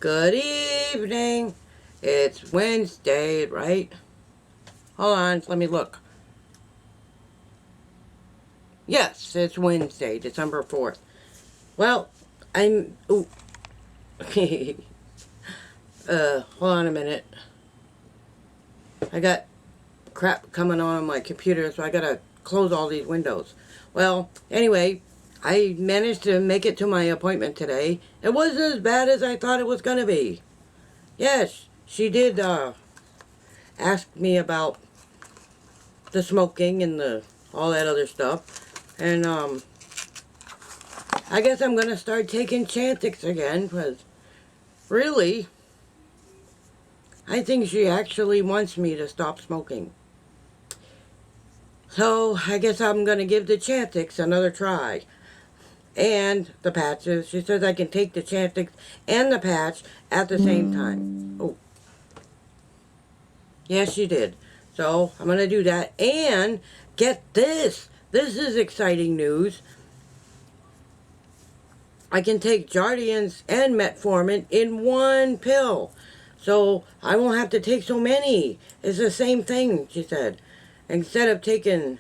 Good evening. It's Wednesday, right? Hold on, let me look. Yes, it's Wednesday, December 4th. Well, I'm... Ooh. Hold on a minute. I got crap coming on my computer, so I gotta close all these windows. Well, anyway, I managed to make it to my appointment today. It wasn't as bad as I thought it was gonna be. Yes, she did, ask me about the smoking and the all that other stuff. And I guess I'm gonna start taking Chantix again, because really, I think she actually wants me to stop smoking. So I guess I'm gonna give the Chantix another try. And the patches. She says I can take the Chantix and the patch at the same time. Oh. Yes, she did. So I'm gonna do that. And get this. This is exciting news. I can take Jardiance and Metformin in one pill. So I won't have to take so many. It's the same thing, she said. Instead of taking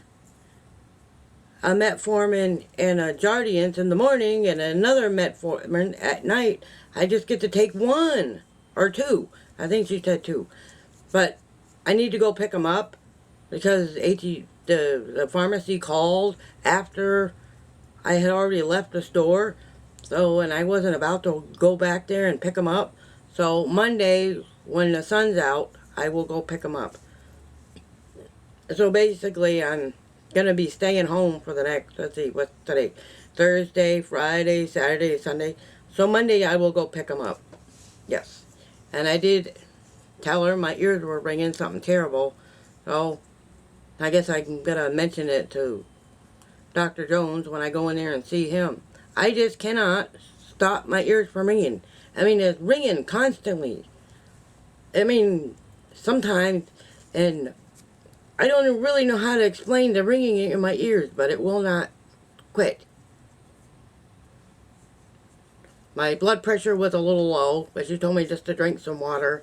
a Metformin and a Jardiance in the morning and another Metformin at night, I just get to take one or two. I think she said two. But I need to go pick them up because the pharmacy called after I had already left the store. So, and I wasn't about to go back there and pick them up. So, Monday, when the sun's out, I will go pick them up. So, basically, I'm going to be staying home for the next, let's see, what's today? Thursday, Friday, Saturday, Sunday. So, Monday, I will go pick them up. Yes. And I did tell her my ears were ringing something terrible. So, I guess I'm going to mention it to Dr. Jones when I go in there and see him. I just cannot stop my ears from ringing. I mean, it's ringing constantly. I mean, sometimes, and I don't really know how to explain the ringing in my ears, but it will not quit. My blood pressure was a little low, but she told me just to drink some water.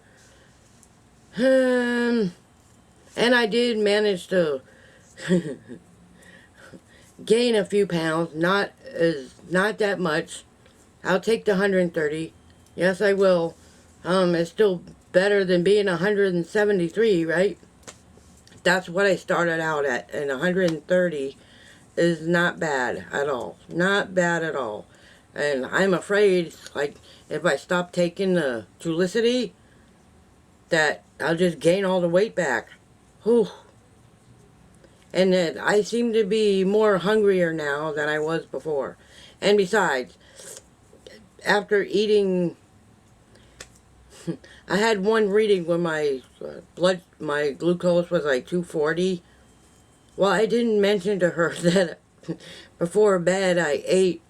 And I did manage to gain a few pounds, not that much. I'll take the 130. Yes, I will. It's still better than being 173, right? That's what I started out at, and 130 is not bad at all. Not bad at all. And I'm afraid, like, if I stop taking the Trulicity, that I'll just gain all the weight back. Whew. And that I seem to be more hungrier now than I was before. And besides, after eating, I had one reading when my my glucose was like 240. Well, I didn't mention to her that before bed I ate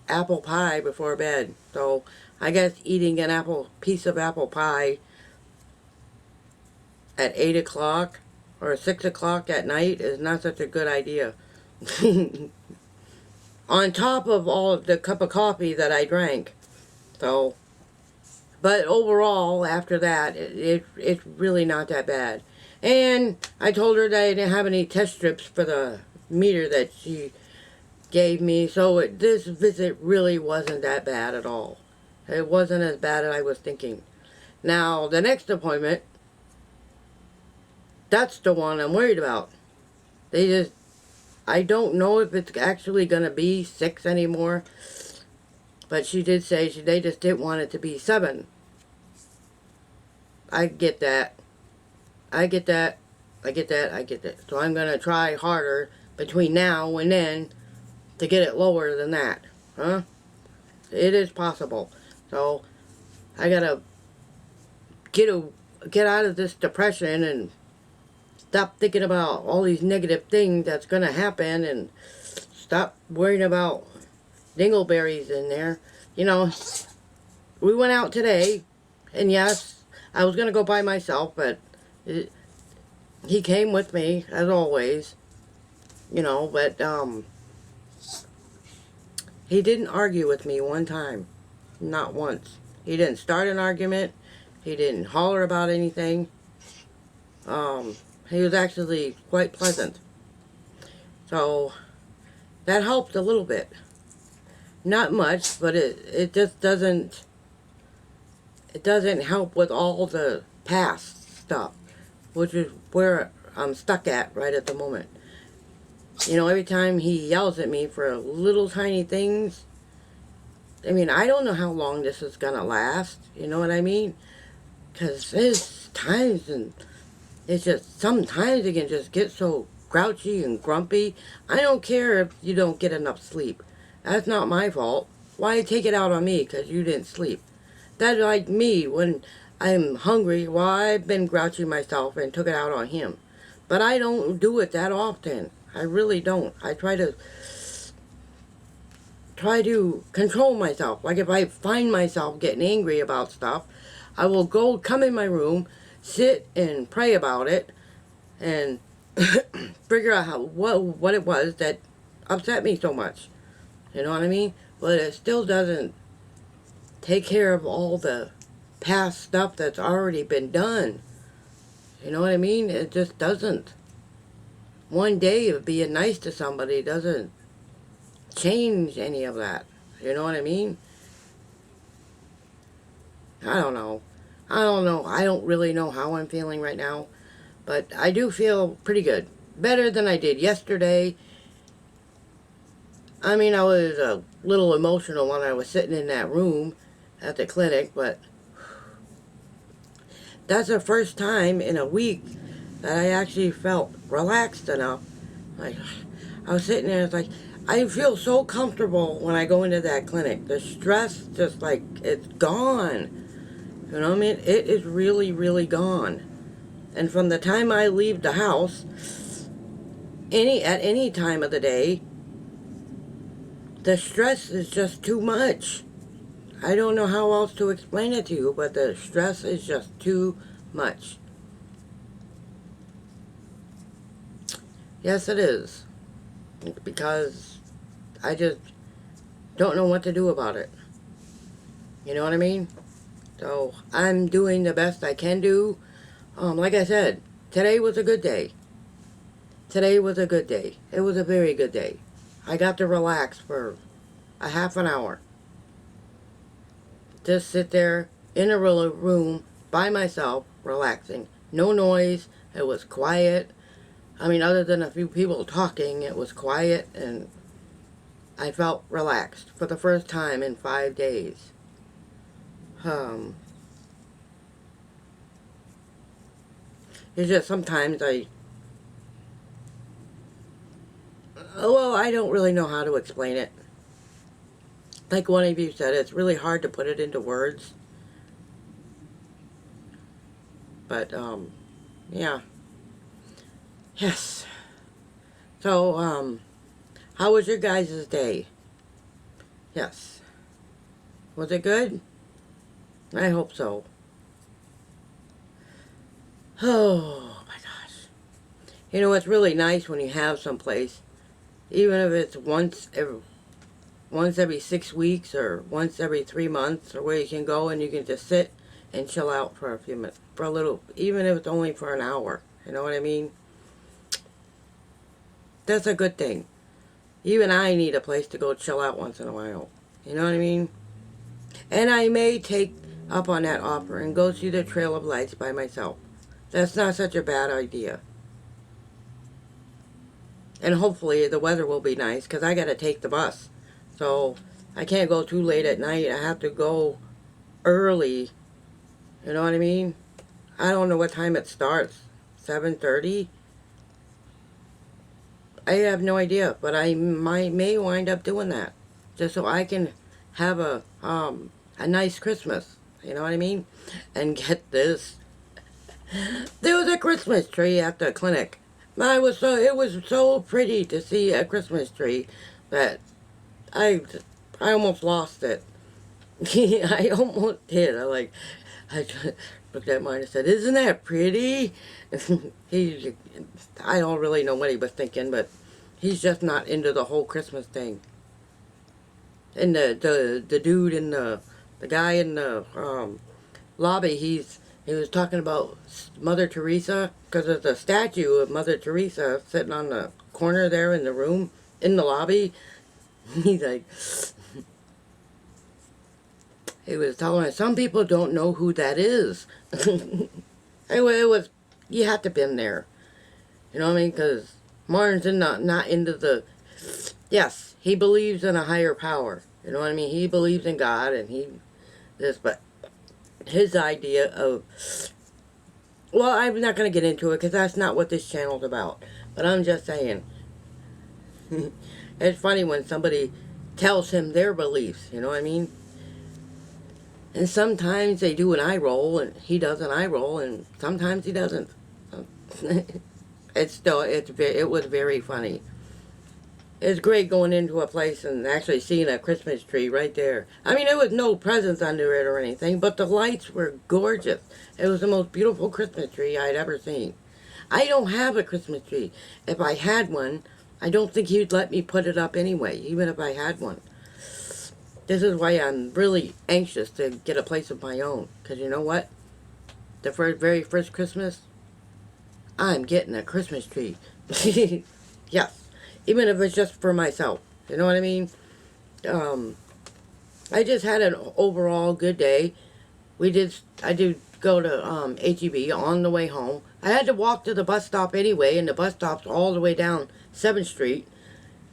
apple pie before bed. So I guess eating an piece of apple pie at 8 o'clock or 6 o'clock at night is not such a good idea. On top of all of the cup of coffee that I drank. So, but overall, after that, it's really not that bad. And I told her that I didn't have any test strips for the meter that she gave me. So this visit really wasn't that bad at all. It wasn't as bad as I was thinking. Now, the next appointment, that's the one I'm worried about. I don't know if it's actually going to be 6 anymore. But she did say they just didn't want it to be 7. I get that. I get that. I get that. I get that. So I'm going to try harder between now and then to get it lower than that. Huh? It is possible. So I got to get out of this depression and stop thinking about all these negative things that's going to happen and stop worrying about dingleberries in there. You know, we went out today, and yes, I was going to go by myself, but he came with me, as always. You know, but he didn't argue with me one time. Not once. He didn't start an argument. He didn't holler about anything. He was actually quite pleasant. So that helped a little bit. Not much, but it just doesn't help with all the past stuff, which is where I'm stuck at right at the moment. You know, every time he yells at me for little tiny things, I mean, I don't know how long this is gonna last, you know what I mean? Because there's times, and it's just, sometimes it can just get so grouchy and grumpy. I don't care if you don't get enough sleep. That's not my fault. Why take it out on me because you didn't sleep? That's like me when I'm hungry. Well, I've been grouchy myself and took it out on him. But I don't do it that often. I really don't. I try to control myself. Like if I find myself getting angry about stuff, I will come in my room, sit and pray about it, and figure out what it was that upset me so much. You know what I mean? But it still doesn't take care of all the past stuff that's already been done. You know what I mean? It just doesn't. One day of being nice to somebody doesn't change any of that. You know what I mean? I don't know. I don't really know how I'm feeling right now. But I do feel pretty good. Better than I did yesterday. I mean, I was a little emotional when I was sitting in that room at the clinic, but that's the first time in a week that I actually felt relaxed enough. Like, I was sitting there, it's like, I feel so comfortable when I go into that clinic. The stress just like, it's gone. You know what I mean? It is really, really gone. And from the time I leave the house, at any time of the day, the stress is just too much. I don't know how else to explain it to you, but the stress is just too much. Yes, it is. Because I just don't know what to do about it. You know what I mean? So I'm doing the best I can do. Like I said, today was a good day. Today was a good day. It was a very good day. I got to relax for a half an hour. Just sit there in a room by myself, relaxing. No noise. It was quiet. I mean, other than a few people talking, it was quiet, and I felt relaxed for the first time in 5 days. It's just sometimes I don't really know how to explain it. Like one of you said, it's really hard to put it into words. But, yeah. Yes. So, how was your guys' day? Yes. Was it good? I hope so. Oh, my gosh. You know, it's really nice when you have someplace, even if it's once every 6 weeks or once every 3 months, or where you can go and you can just sit and chill out for a few minutes, for a little, even if it's only for an hour. You know what I mean? That's a good thing. Even I need a place to go chill out once in a while. You know what I mean? And I may take up on that offer and go see the Trail of Lights by myself. That's not such a bad idea. And hopefully the weather will be nice, because I got to take the bus. So I can't go too late at night. I have to go early. You know what I mean? I don't know what time it starts. 7:30? I have no idea, but I may wind up doing that, just so I can have a nice Christmas. You know what I mean? And get this. There was a Christmas tree at the clinic. It was so pretty to see a Christmas tree that I almost lost it. I almost did. I looked at mine and said, "Isn't that pretty?" I don't really know what he was thinking, but he's just not into the whole Christmas thing. And the dude in the The guy in the lobby, he was talking about Mother Teresa, because there's a statue of Mother Teresa sitting on the corner there in the room, in the lobby. He's like, he was telling me, some people don't know who that is. Anyway, it was, you have to been there. You know what I mean? Because Martin's not into the, yes, he believes in a higher power. You know what I mean? He believes in God and but his idea of, well, I'm not going to get into it because that's not what this channel's about. But I'm just saying, it's funny when somebody tells him their beliefs, you know what I mean? And sometimes they do an eye roll and he does an eye roll and sometimes he doesn't. It was very funny. It's great going into a place and actually seeing a Christmas tree right there. I mean, there was no presents under it or anything, but the lights were gorgeous. It was the most beautiful Christmas tree I'd ever seen. I don't have a Christmas tree. If I had one, I don't think he'd let me put it up anyway, even if I had one. This is why I'm really anxious to get a place of my own. Because you know what? The very first Christmas, I'm getting a Christmas tree. Yes. Even if it's just for myself. You know what I mean? I just had an overall good day. I did go to HEB on the way home. I had to walk to the bus stop anyway, and the bus stop's all the way down 7th Street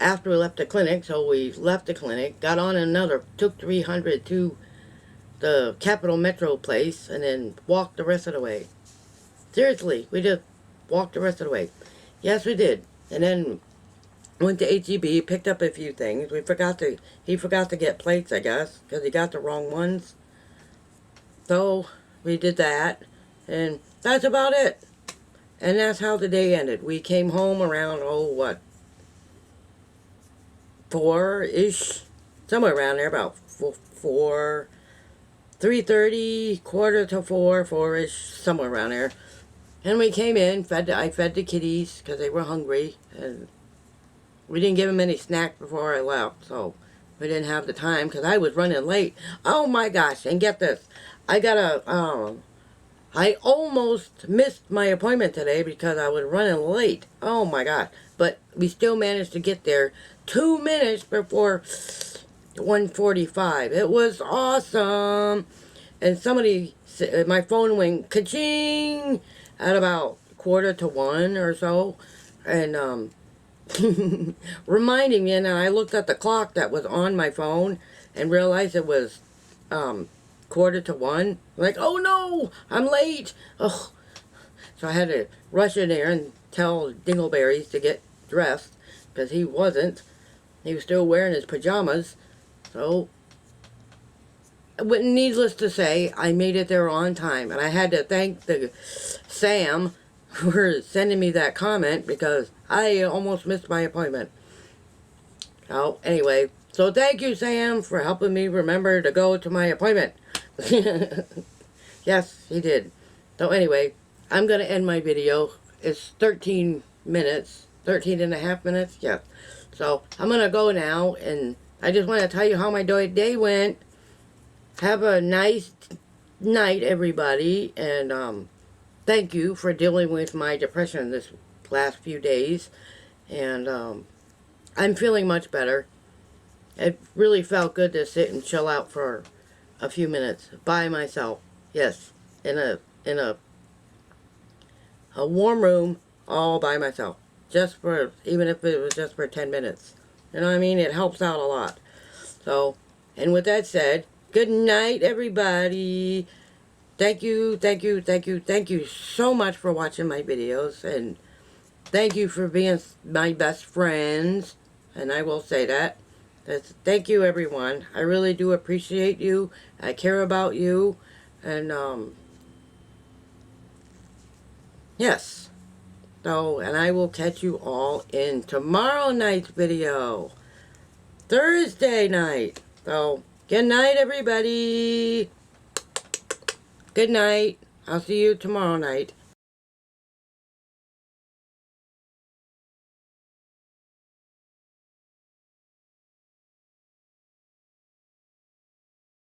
after we left the clinic. So we left the clinic, got on another, took 300 to the Capital Metro place, and then walked the rest of the way. Seriously, we just walked the rest of the way. Yes, we did. And then went to HEB, picked up a few things. He forgot to get plates, I guess, because he got the wrong ones. So we did that, and that's about it. And that's how the day ended. We came home around, 4-ish, somewhere around there, about 4, 3:30, quarter to 4, 4-ish, somewhere around there. And we came in, I fed the kitties because they were hungry, and we didn't give them any snack before I left, so we didn't have the time because I was running late. Oh my gosh, and get this. I almost missed my appointment today because I was running late. Oh my god. But we still managed to get there 2 minutes before 1:45. It was awesome. And my phone went ka-ching at about quarter to 1 or so. And, reminding me, and I looked at the clock that was on my phone and realized it was quarter to 1. I'm like, oh no, I'm late. Ugh. So I had to rush in there and tell Dingleberries to get dressed because he wasn't. He was still wearing his pajamas. So, needless to say, I made it there on time, and I had to thank Sam for sending me that comment because I almost missed my appointment. Oh, anyway, so thank you, Sam, for helping me remember to go to my appointment. Yes, he did. So anyway, I'm going to end my video. It's 13 minutes, 13 and a half minutes, yeah. So I'm going to go now, and I just want to tell you how my day went. Have a nice night, everybody, and thank you for dealing with my depression this last few days. And I'm feeling much better. It really felt good to sit and chill out for a few minutes by myself. Yes, in a warm room all by myself. Even if it was just for 10 minutes. You know what I mean? It helps out a lot. So, and with that said, good night, everybody. Thank you so much for watching my videos, and thank you for being my best friends, and I will say that. Thank you, everyone. I really do appreciate you. I care about you, and, yes. So, and I will catch you all in tomorrow night's video. Thursday night. So, good night, everybody. Good night. I'll see you tomorrow night.